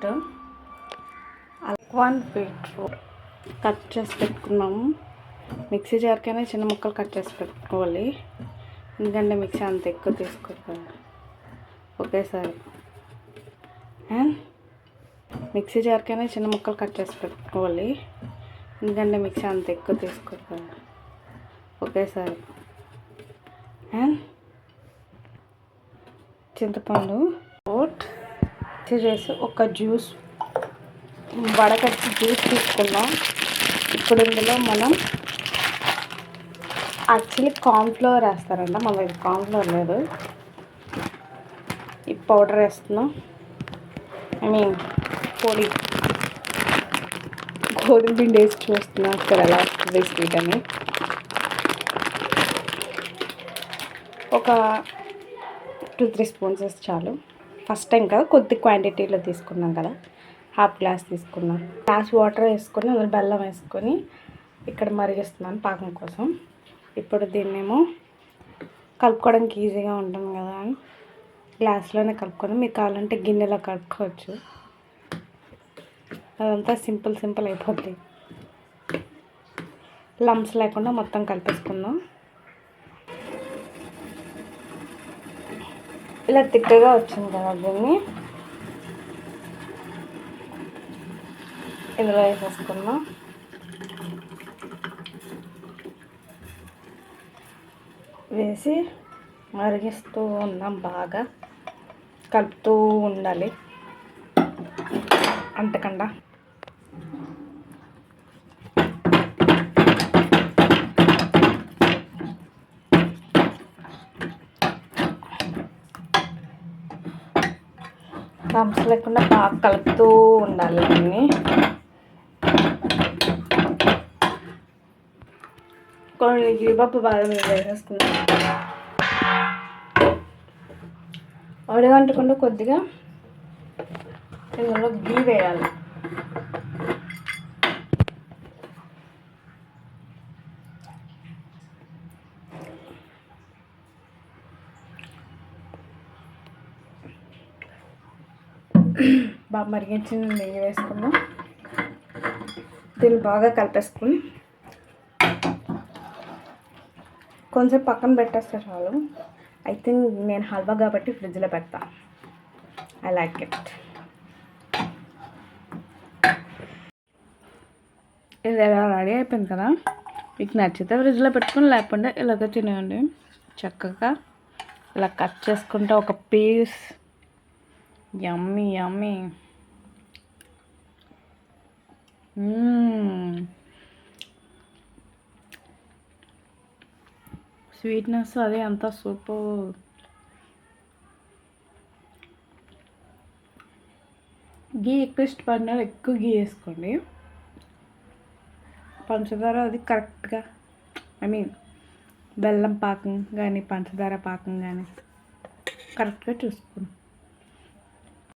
Carrot, 1 beetroot cut చేసి పెట్టుకున్నాము. Mixie జార్కైనా చిన్న ముక్కలు కట్ చేసి పెట్టుకోవాలి, ఎందుకంటే మిక్సీ అంత ఎక్కువ తీసుకోవాలి ఒకేసారి. అండ్ మిక్సీ జార్కైనా చిన్న ముక్కలు కట్ చేసి పెట్టుకోవాలి, ఎందుకంటే మిక్సీ అంత ఎక్కువ తీసుకోవాలి ఒకేసారి. అండ్ చింతపండు చేసి ఒక జ్యూస్ వడకట్టి జ్యూస్ తీసుకున్నాం. ఇప్పుడు ఇందులో మనం యాక్చువల్లీ కార్న్ఫ్లవర్ వేస్తారంట, మన దగ్గర కార్న్ఫ్లవర్ లేదు. ఈ పౌడర్ వేస్తున్నాం, పొడి గోధుమ పిండి వేసి చూస్తున్నాం ఇక్కడ ఎలా వస్తుంది స్వీట్ అని. ఒక 2-3 స్పూన్స్ వేస్తే చాలు. ఫస్ట్ టైం కదా, కొద్ది క్వాంటిటీలో తీసుకున్నాం కదా, హాఫ్ గ్లాస్ తీసుకున్నాం. గ్లాస్ వాటర్ వేసుకొని అందులో బెల్లం వేసుకొని ఇక్కడ మరిగిస్తున్నాను పాకం కోసం. ఇప్పుడు దీన్నేమో కలుపుకోవడానికి ఈజీగా ఉంటుంది కదా అని గ్లాస్లోనే కలుపుకొని, మీకు కావాలంటే గిన్నెలో కలుపుకోవచ్చు. అదంతా సింపుల్ అయిపోద్ది. లంప్స్ లేకుండా మొత్తం కలిపేసుకుందాం. ఇలా తిక్కగా వచ్చింది కదా, దీన్ని ఇందులో వేసేసుకుందాం. వేసి మరిగిస్తూ ఉన్నాం, బాగా కలుపుతూ ఉండాలి అంతకన్నా. లంప్స్ లేకుండా బాగా కలుపుతూ ఉండాలి దీన్ని. కొన్ని జీడిపప్పు బాదం వేసేసుకుందాం. అడగంటకుండా కొద్దిగా ఇందులో గీ వేయాలి. బాగా మరిగించిన నెయ్యి వేసుకుందాం. దీన్ని బాగా కలిపేసుకుని కొంచెం పక్కన పెట్టేస్తే చాలు. ఐ థింక్ నేను హల్వా కాబట్టి ఫ్రిడ్జ్లో పెడతా. I like it. ఇది ఎలా రెడీ అయిపోయింది కదా, మీకు నచ్చితే ఫ్రిడ్జ్లో పెట్టుకుని, లేకపోతే ఇలాగ తినేయండి. చక్కగా ఇలా కట్ చేసుకుంటే ఒక పీస్. యమ్మీ యమ్మీ. స్వీట్నెస్ అది అంతా సూపర్. గీ ఎక్కువ ఇష్టపడిన ఎక్కువ గీ వేసుకోండి. పంచదార అది కరెక్ట్గా, బెల్లం పాకం కానీ పంచదార పాకం కానీ కరెక్ట్గా చూసుకోండి.